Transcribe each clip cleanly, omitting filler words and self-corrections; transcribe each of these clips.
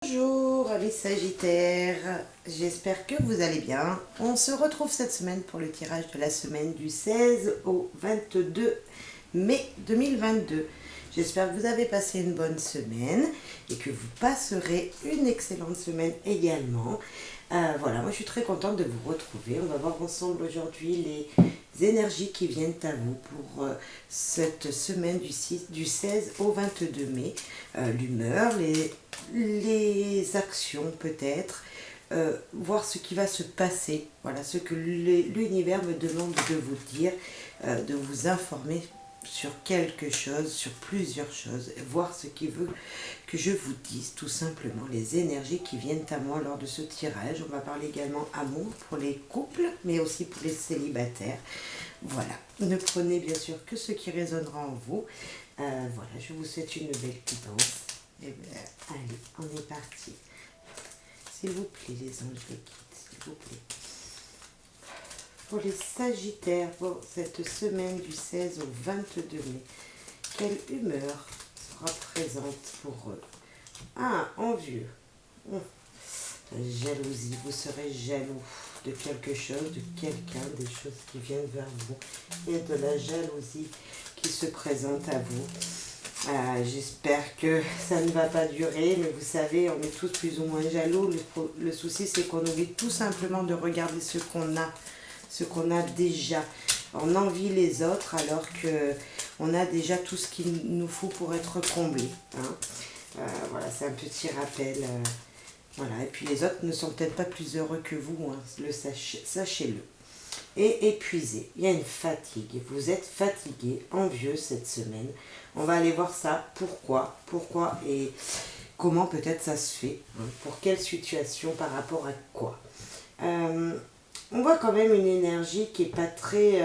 Bonjour amis Sagittaires, j'espère que vous allez bien. On se retrouve cette semaine pour le tirage de la semaine du 16 au 22 mai 2022. J'espère que vous avez passé une bonne semaine et que vous passerez une excellente semaine également. Voilà, moi je suis très contente de vous retrouver. On va voir ensemble aujourd'hui les énergies qui viennent à vous pour cette semaine du 16 au 22 mai. L'humeur, les actions peut-être, voir ce qui va se passer, voilà, ce que l'univers me demande de vous dire, de vous informer sur quelque chose, sur plusieurs choses, voir ce qu'il veut que je vous dise, tout simplement, les énergies qui viennent à moi lors de ce tirage. On va parler également amour pour les couples, mais aussi pour les célibataires. Voilà, ne prenez bien sûr que ce qui résonnera en vous. Voilà, je vous souhaite une belle guidance. Et bien, allez, on est parti. S'il vous plaît, les anges, les guides, s'il vous plaît. Pour les Sagittaires, pour cette semaine du 16 au 22 mai, quelle humeur sera présente pour eux? Ah, envieux. Jalousie, vous serez jaloux de quelque chose, de quelqu'un, des choses qui viennent vers vous. Il y a de la jalousie qui se présente à vous. J'espère que ça ne va pas durer, mais vous savez, on est tous plus ou moins jaloux. Le souci, c'est qu'on oublie tout simplement de regarder ce qu'on a déjà. On envie les autres alors qu'on a déjà tout ce qu'il nous faut pour être comblé. Voilà, c'est un petit rappel. Voilà, et puis les autres ne sont peut-être pas plus heureux que vous, hein, sachez-le. Et épuisé, il y a une fatigue, vous êtes fatigué, envieux cette semaine. On va aller voir ça, pourquoi et comment peut-être ça se fait, pour quelle situation, par rapport à quoi. On voit quand même une énergie qui n'est pas très...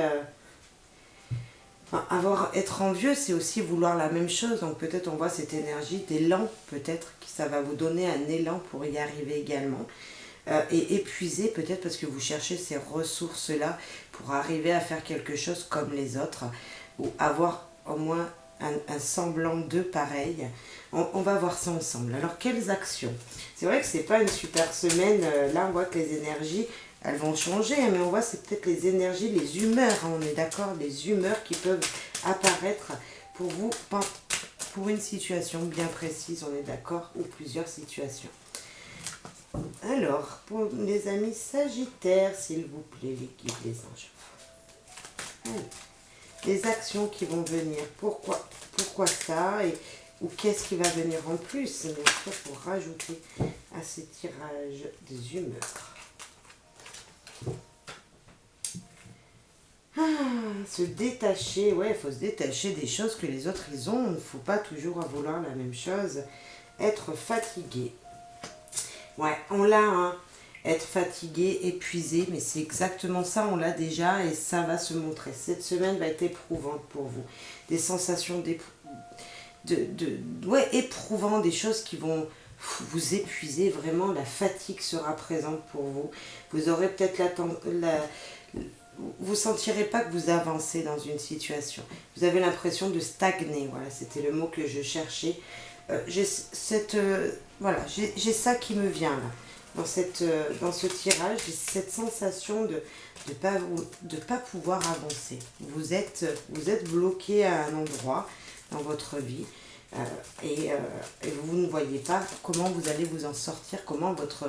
être envieux, c'est aussi vouloir la même chose. Donc peut-être on voit cette énergie d'élan, peut-être que ça va vous donner un élan pour y arriver également. Et épuisé peut-être parce que vous cherchez ces ressources-là pour arriver à faire quelque chose comme les autres ou avoir au moins un semblant d'eux pareil. On va voir ça ensemble. Alors quelles actions? C'est vrai que c'est pas une super semaine. Là on voit que les énergies elles vont changer, mais on voit c'est peut-être les énergies, les humeurs, on est d'accord, les humeurs qui peuvent apparaître pour vous pour une situation bien précise, on est d'accord, ou plusieurs situations. Alors, pour les amis Sagittaires, s'il vous plaît, les guides, les anges. Allez. Les actions qui vont venir, pourquoi ça, ou qu'est-ce qui va venir en plus, bien sûr, pour rajouter à ces tirages des humeurs. Se détacher, ouais, il faut se détacher des choses que les autres ils ont, il ne faut pas toujours vouloir la même chose. Être fatigué. Ouais, on l'a, hein. Être fatigué, épuisé, mais c'est exactement ça, on l'a déjà et ça va se montrer. Cette semaine va être éprouvante pour vous. Des sensations éprouvantes, des choses qui vont vous épuiser, vraiment, la fatigue sera présente pour vous. Vous aurez peut-être vous ne sentirez pas que vous avancez dans une situation. Vous avez l'impression de stagner, voilà, c'était le mot que je cherchais. J'ai ça qui me vient là, dans ce tirage, j'ai cette sensation de pas pouvoir avancer. Vous êtes bloqué à un endroit dans votre vie et vous ne voyez pas comment vous allez vous en sortir, comment votre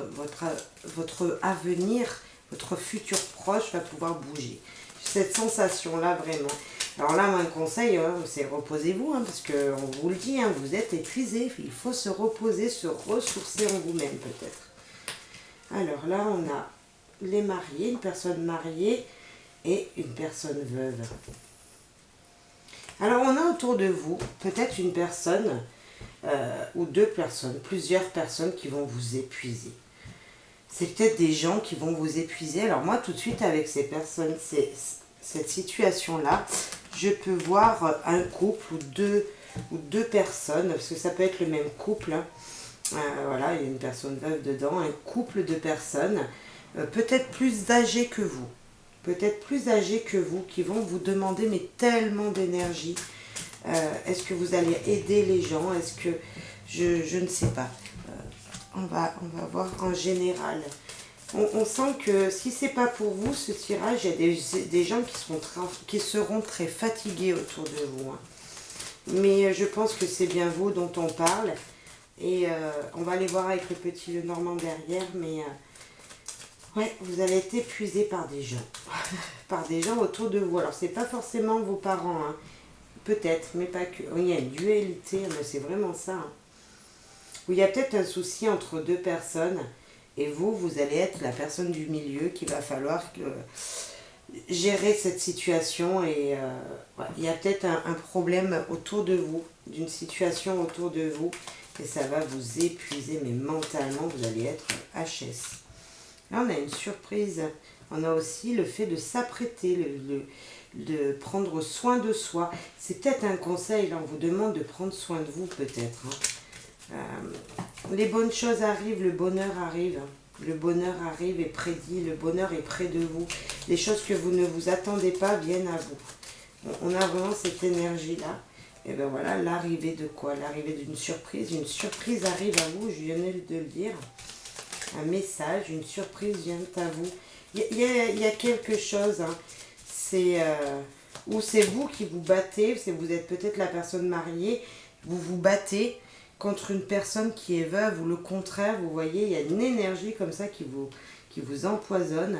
avenir, votre futur proche va pouvoir bouger. Cette sensation-là, vraiment. Alors là, un conseil, c'est reposez-vous, parce qu'on vous le dit, vous êtes épuisé. Il faut se reposer, se ressourcer en vous-même, peut-être. Alors là, on a les mariés, une personne mariée et une personne veuve. Alors, on a autour de vous peut-être une personne ou deux personnes, plusieurs personnes qui vont vous épuiser. C'est peut-être des gens qui vont vous épuiser. Alors moi, tout de suite, avec ces personnes, cette situation-là, je peux voir un couple ou deux personnes, parce que ça peut être le même couple. Voilà, il y a une personne veuve dedans, un couple de personnes, peut-être plus âgées que vous. Peut-être plus âgées que vous, qui vont vous demander mais tellement d'énergie. Est-ce que vous allez aider les gens? Est-ce que... Je ne sais pas. on va voir en général. On sent que si c'est pas pour vous, ce tirage, il y a des gens qui seront très fatigués autour de vous. Hein. Mais je pense que c'est bien vous dont on parle. Et on va aller voir avec le petit Lenormand derrière. Mais ouais, vous allez être épuisé par des gens. Par des gens autour de vous. Alors, c'est pas forcément vos parents. Hein. Peut-être, mais pas que. Il y a une dualité, mais c'est vraiment ça. Hein. Où il y a peut-être un souci entre deux personnes. Et vous allez être la personne du milieu qu'il va falloir gérer cette situation. Et ouais, il y a peut-être un problème autour de vous, d'une situation autour de vous. Et ça va vous épuiser, mais mentalement, vous allez être HS. Là, on a une surprise. On a aussi le fait de s'apprêter, de prendre soin de soi. C'est peut-être un conseil, là, on vous demande de prendre soin de vous, peut-être. Hein. Les bonnes choses arrivent, le bonheur arrive. Le bonheur arrive et prédit, le bonheur est près de vous. Les choses que vous ne vous attendez pas viennent à vous. On a vraiment cette énergie-là. Et bien voilà, l'arrivée de quoi? L'arrivée d'une surprise. Une surprise arrive à vous, je viens de le dire. Un message, une surprise vient à vous. Il y a quelque chose, hein. Ou c'est vous qui vous battez, vous êtes peut-être la personne mariée, vous vous battez contre une personne qui est veuve, ou le contraire, vous voyez, il y a une énergie comme ça qui vous empoisonne.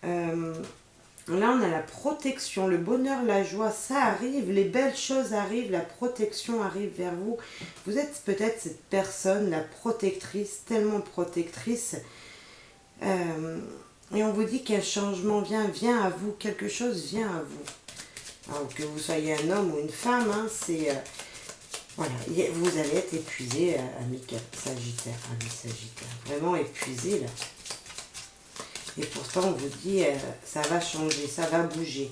Là, on a la protection, le bonheur, la joie, ça arrive, les belles choses arrivent, la protection arrive vers vous. Vous êtes peut-être cette personne, la protectrice, tellement protectrice. Et on vous dit qu'un changement vient à vous, quelque chose vient à vous. Alors que vous soyez un homme ou une femme, hein, c'est... voilà, vous allez être épuisé, ami Sagittaire, vraiment épuisé là. Et pourtant, on vous dit, ça va changer, ça va bouger.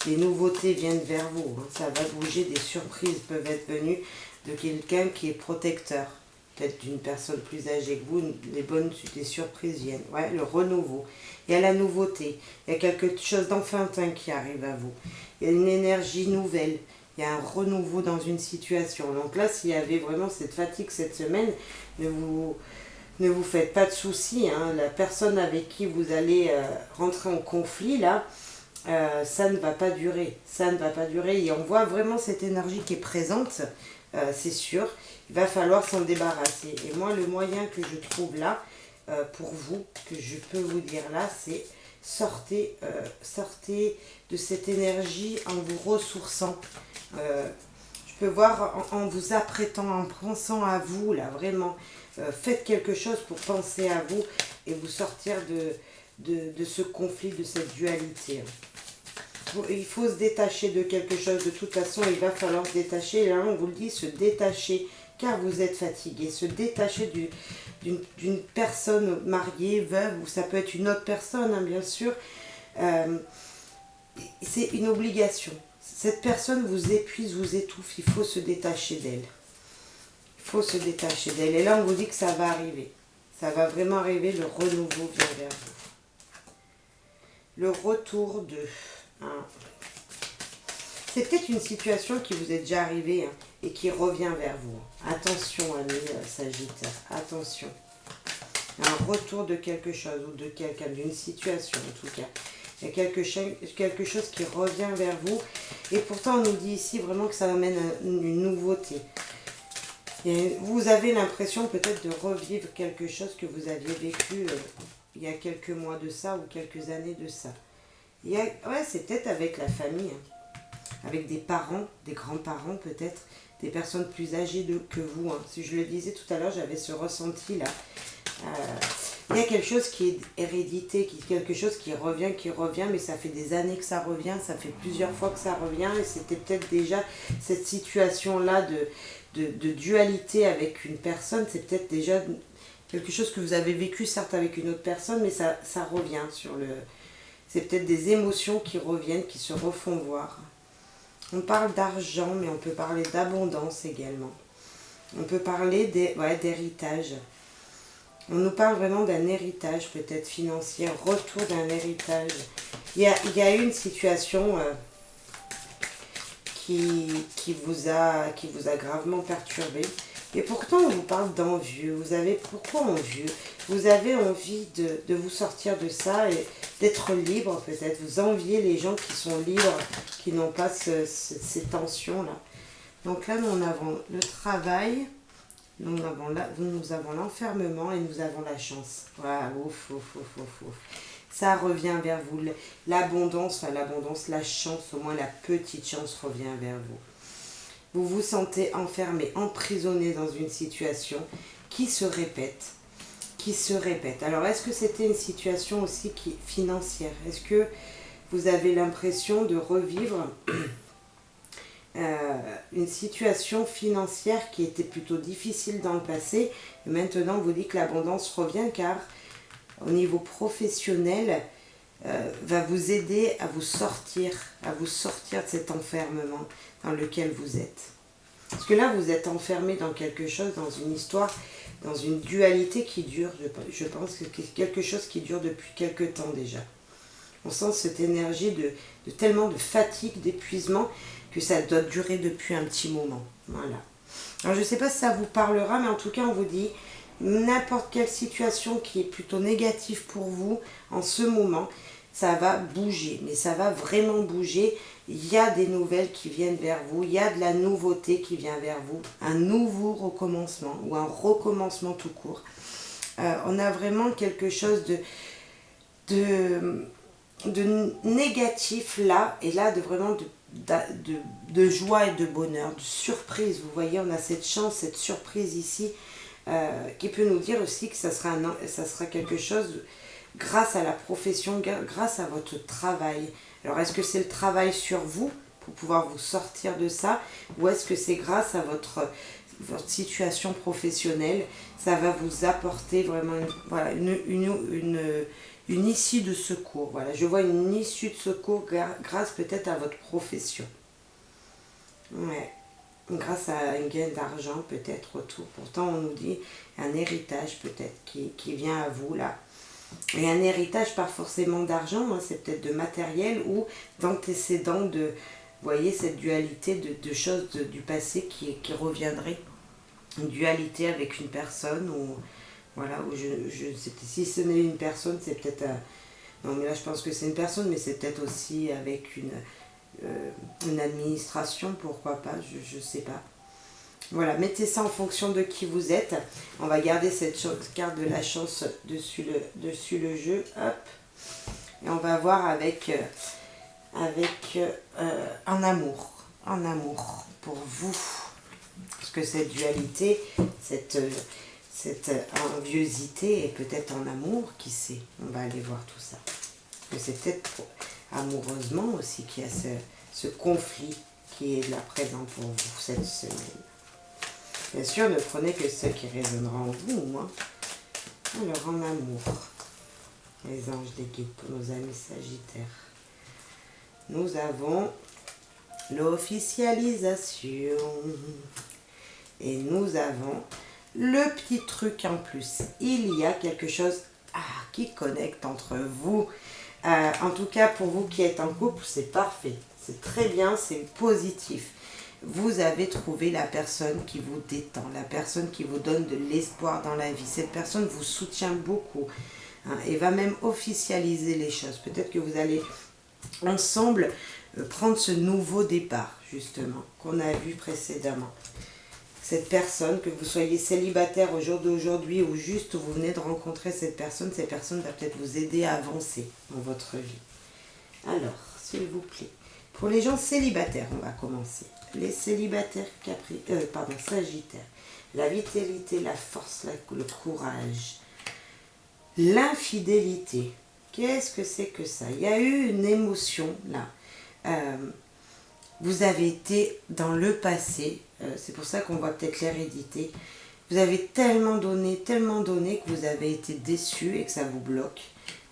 Les nouveautés viennent vers vous, hein, ça va bouger, des surprises peuvent être venues de quelqu'un qui est protecteur. Peut-être d'une personne plus âgée que vous, des surprises viennent. Ouais, le renouveau. Il y a la nouveauté, il y a quelque chose d'enfantin qui arrive à vous. Il y a une énergie nouvelle. Il y a un renouveau dans une situation. Donc là, s'il y avait vraiment cette fatigue cette semaine, ne vous faites pas de soucis. Hein. La personne avec qui vous allez rentrer en conflit, là, ça ne va pas durer. Ça ne va pas durer. Et on voit vraiment cette énergie qui est présente, c'est sûr. Il va falloir s'en débarrasser. Et moi, le moyen que je trouve là, pour vous, que je peux vous dire là, c'est sortez de cette énergie en vous ressourçant. Je peux voir en vous apprêtant, en pensant à vous, là, vraiment. Faites quelque chose pour penser à vous et vous sortir de ce conflit, de cette dualité. Il faut se détacher de quelque chose. De toute façon, il va falloir se détacher. Là, on vous le dit, se détacher, car vous êtes fatigué. Se détacher d'une personne mariée, veuve, ou ça peut être une autre personne, hein, bien sûr. C'est une obligation. Cette personne vous épuise, vous étouffe, il faut se détacher d'elle. Il faut se détacher d'elle. Et là, on vous dit que ça va arriver. Ça va vraiment arriver, le renouveau vient vers vous. Le retour de... Hein. C'est peut-être une situation qui vous est déjà arrivée, hein, et qui revient vers vous. Attention, amis Sagittaire, attention. Un retour de quelque chose, ou de quelqu'un, d'une situation en tout cas. Il y a quelque chose qui revient vers vous. Et pourtant, on nous dit ici vraiment que ça amène une nouveauté. Et vous avez l'impression peut-être de revivre quelque chose que vous aviez vécu il y a quelques mois de ça ou quelques années de ça. Ouais, c'est peut-être avec la famille, hein, avec des parents, des grands-parents peut-être, des personnes plus âgées que vous. Hein. Si je le disais tout à l'heure, j'avais ce ressenti-là. Il y a quelque chose qui est hérédité, quelque chose qui revient, mais ça fait des années que ça revient, ça fait plusieurs fois que ça revient, et c'était peut-être déjà cette situation-là de dualité avec une personne, c'est peut-être déjà quelque chose que vous avez vécu, certes avec une autre personne, mais ça revient sur le... C'est peut-être des émotions qui reviennent, qui se refont voir. On parle d'argent, mais on peut parler d'abondance également. On peut parler d'héritage. On nous parle vraiment d'un héritage peut-être financier, retour d'un héritage. Il y a eu une situation qui vous a gravement perturbé. Et pourtant, on vous parle d'envieux. Pourquoi envieux? Vous avez envie de vous sortir de ça et d'être libre peut-être. Vous enviez les gens qui sont libres, qui n'ont pas ces tensions-là. Donc là, nous avons le travail, nous avons l'enfermement et nous avons la chance. Voilà, ouf, ouf, ouf, ouf, ouf. Ça revient vers vous. L'abondance, la chance, au moins la petite chance revient vers vous. Vous vous sentez enfermé, emprisonné dans une situation qui se répète. Alors, est-ce que c'était une situation aussi financière? Est-ce que vous avez l'impression de revivre une situation financière qui était plutôt difficile dans le passé? Et maintenant, vous dites que l'abondance revient car au niveau professionnel, va vous aider à vous sortir de cet enfermement dans lequel vous êtes. Parce que là, vous êtes enfermé dans quelque chose, dans une histoire, dans une dualité qui dure, je pense que c'est quelque chose qui dure depuis quelque temps déjà. On sent cette énergie de tellement de fatigue, d'épuisement, que ça doit durer depuis un petit moment. Voilà. Alors, je ne sais pas si ça vous parlera, mais en tout cas, on vous dit n'importe quelle situation qui est plutôt négative pour vous en ce moment, ça va bouger, mais ça va vraiment bouger. Il y a des nouvelles qui viennent vers vous, il y a de la nouveauté qui vient vers vous, un nouveau recommencement ou un recommencement tout court. On a vraiment quelque chose de négatif là, et là de joie et de bonheur, de surprise. Vous voyez, on a cette chance, cette surprise ici, qui peut nous dire aussi que ça sera quelque chose grâce à la profession, grâce à votre travail. Alors, est-ce que c'est le travail sur vous pour pouvoir vous sortir de ça, ou est-ce que c'est grâce à votre situation professionnelle? Ça va vous apporter vraiment une issue de secours. Voilà, je vois une issue de secours grâce peut-être à votre profession. Ouais. Grâce à un gain d'argent peut-être autour. Pourtant, on nous dit un héritage peut-être qui vient à vous là. Et un héritage, pas forcément d'argent, hein, c'est peut-être de matériel ou d'antécédents de, vous voyez, cette dualité de choses du passé qui reviendrait. Une dualité avec une personne ou, voilà, ou je sais pas, si ce n'est une personne, c'est peut-être non, mais là, je pense que c'est une personne, mais c'est peut-être aussi avec une administration, pourquoi pas, je sais pas. Voilà, mettez ça en fonction de qui vous êtes. On va garder cette carte de la chance dessus le jeu. Hop. Et on va voir avec un amour. Un amour pour vous. Parce que cette dualité, cette enviosité est peut-être en amour, qui sait. On va aller voir tout ça. Parce que c'est peut-être amoureusement aussi qu'il y a ce conflit qui est là présent pour vous cette semaine. Bien sûr, ne prenez que ce qui résonnera en vous. Hein. Alors, en amour, les anges des guides pour nos amis sagittaires. Nous avons l'officialisation. Et nous avons le petit truc en plus. Il y a quelque chose qui connecte entre vous. En tout cas, pour vous qui êtes en couple, c'est parfait. C'est très bien, c'est positif. Vous avez trouvé la personne qui vous détend, la personne qui vous donne de l'espoir dans la vie. Cette personne vous soutient beaucoup et va même officialiser les choses. Peut-être que vous allez ensemble prendre ce nouveau départ, justement, qu'on a vu précédemment. Cette personne, que vous soyez célibataire au jour d'aujourd'hui ou juste vous venez de rencontrer cette personne va peut-être vous aider à avancer dans votre vie. Alors, s'il vous plaît, pour les gens célibataires, on va commencer. Les célibataires sagittaires. La vitalité, la force, le courage. L'infidélité. Qu'est-ce que c'est que ça? Il y a eu une émotion là. Vous avez été dans le passé, c'est pour ça qu'on voit peut-être l'hérédité. Vous avez tellement donné que vous avez été déçu et que ça vous bloque.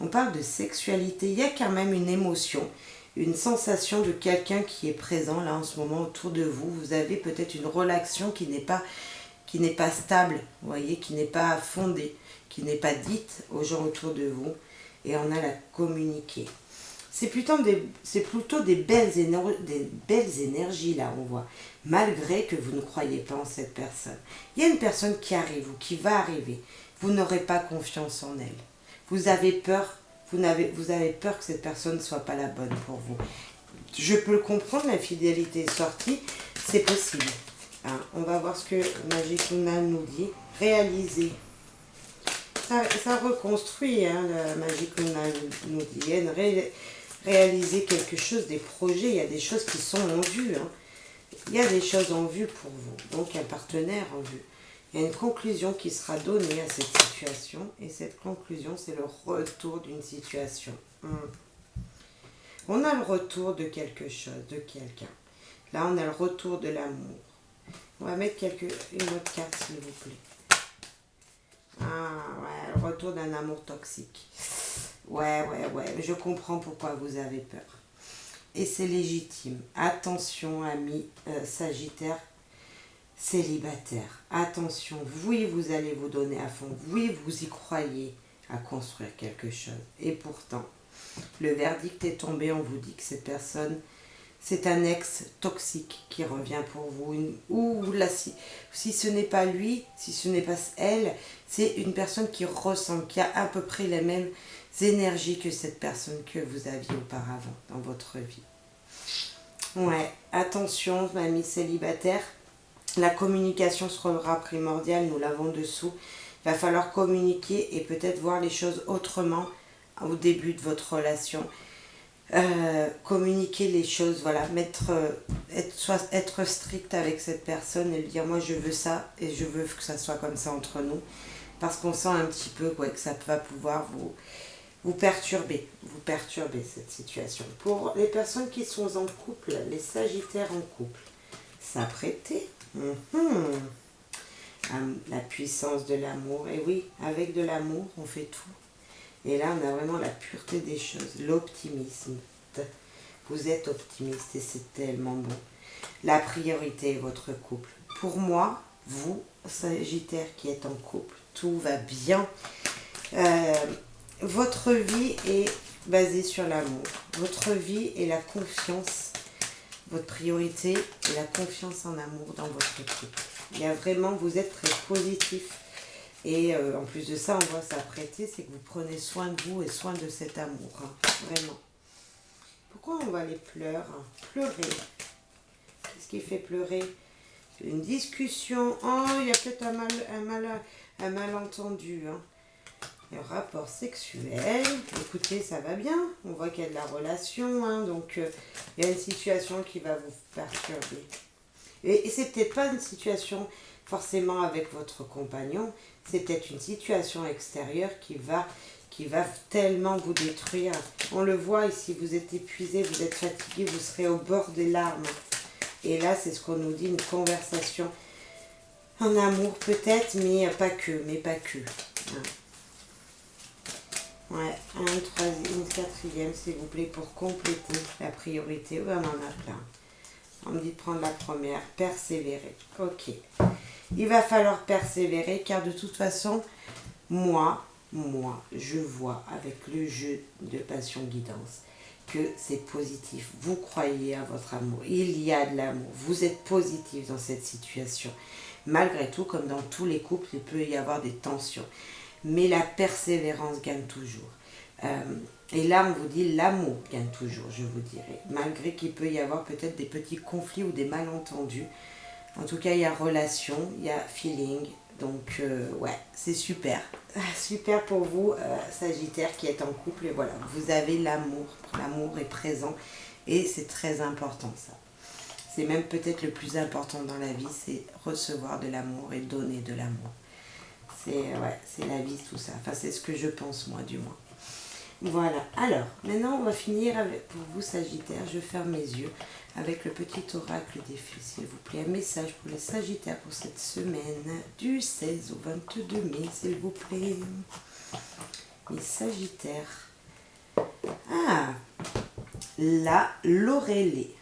On parle de sexualité, il y a quand même une émotion, une sensation de quelqu'un qui est présent là en ce moment autour de vous. Vous avez peut-être une relation qui n'est pas stable, vous voyez, qui n'est pas fondée, qui n'est pas dite aux gens autour de vous. Et on a la communiquer. c'est plutôt des belles énergies là, on voit. Malgré que vous ne croyez pas en cette personne. Il y a une personne qui arrive ou qui va arriver. Vous n'aurez pas confiance en elle. Vous avez peur, vous avez peur que cette personne ne soit pas la bonne pour vous. Je peux le comprendre, la fidélité est sortie, c'est possible. Hein, on va voir ce que Magic Woman nous dit. Réaliser. Ça reconstruit, hein, la Magic Woman nous dit. Il y a réaliser quelque chose, des projets, il y a des choses qui sont en vue. Hein. Il y a des choses en vue pour vous, donc un partenaire en vue. Il y a une conclusion qui sera donnée à cette situation, et cette conclusion, c'est le retour d'une situation. On a le retour de quelque chose, de quelqu'un. Là, on a le retour de l'amour. On va mettre une autre carte, s'il vous plaît. Ah, ouais, le retour d'un amour toxique. Ouais, je comprends pourquoi vous avez peur. Et c'est légitime. Attention, amis Sagittaire célibataire. Attention, oui, vous allez vous donner à fond. Oui, vous y croyez à construire quelque chose. Et pourtant, le verdict est tombé. On vous dit que cette personne, c'est un ex toxique qui revient pour vous. Ou là, si ce n'est pas lui, si ce n'est pas elle, c'est une personne qui ressemble, qui a à peu près les mêmes énergies que cette personne que vous aviez auparavant dans votre vie. Ouais, attention, mamie célibataire, la communication sera primordiale, nous l'avons dessous. Il va falloir communiquer et peut-être voir les choses autrement au début de votre relation. Communiquer les choses, voilà, être strict avec cette personne et lui dire moi je veux ça et je veux que ça soit comme ça entre nous, parce qu'on sent un petit peu que ça va pouvoir vous perturber cette situation. Pour les personnes qui sont en couple, les Sagittaires en couple, s'apprêter, la puissance de l'amour, et oui, avec de l'amour on fait tout. Et là, on a vraiment la pureté des choses, l'optimisme. Vous êtes optimiste et c'est tellement bon. La priorité est votre couple. Pour moi, vous, Sagittaire qui êtes en couple, tout va bien. Votre vie est basée sur l'amour. Votre vie est la confiance. Votre priorité est la confiance en amour dans votre couple. Il y a vraiment, vous êtes très positif. Et en plus de ça, on voit s'apprêter, c'est que vous prenez soin de vous et soin de cet amour. Hein, vraiment. Pourquoi on va les pleurer? Pleurer. Qu'est-ce qui fait pleurer? Une discussion. Oh, il y a peut-être un malentendu. Hein. Le rapport sexuel. Écoutez, ça va bien. On voit qu'il y a de la relation. Hein, donc, il y a une situation qui va vous perturber. Et c'est peut-être pas une situation forcément avec votre compagnon. C'est peut-être une situation extérieure qui va tellement vous détruire. On le voit ici, vous êtes épuisé, vous êtes fatigué, vous serez au bord des larmes. Et là, c'est ce qu'on nous dit, une conversation en amour peut-être, mais pas que. Ouais, une quatrième, s'il vous plaît, pour compléter la priorité. Oui, on en a plein. On me dit de prendre la première, persévérer. Ok. Il va falloir persévérer car de toute façon, moi, je vois avec le jeu de passion guidance que c'est positif. Vous croyez à votre amour. Il y a de l'amour. Vous êtes positif dans cette situation. Malgré tout, comme dans tous les couples, il peut y avoir des tensions. Mais la persévérance gagne toujours. Et là, on vous dit l'amour gagne toujours, je vous dirais. Malgré qu'il peut y avoir peut-être des petits conflits ou des malentendus. En tout cas, il y a relation, il y a feeling. Donc, ouais, c'est super. Super pour vous, Sagittaire, qui est en couple. Et voilà, vous avez l'amour. L'amour est présent. Et c'est très important, ça. C'est même peut-être le plus important dans la vie, c'est recevoir de l'amour et donner de l'amour. C'est la vie, tout ça. Enfin, c'est ce que je pense, moi, du moins. Voilà. Alors, maintenant, on va finir avec, pour vous, Sagittaire. Je ferme mes yeux avec le petit oracle des fées, s'il vous plaît. Un message pour les Sagittaires pour cette semaine du 16 au 22 mai, s'il vous plaît. Les Sagittaires. Ah, la Lorelée.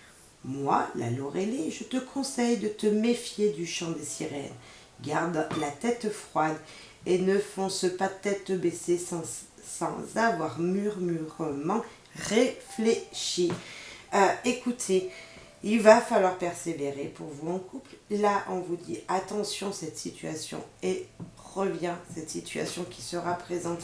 Moi, la Lorelée, je te conseille de te méfier du chant des sirènes. Garde la tête froide et ne fonce pas tête baissée sans avoir murmurement réfléchi. Écoutez, il va falloir persévérer pour vous en couple. Là, on vous dit attention, cette situation revient, cette situation qui sera présente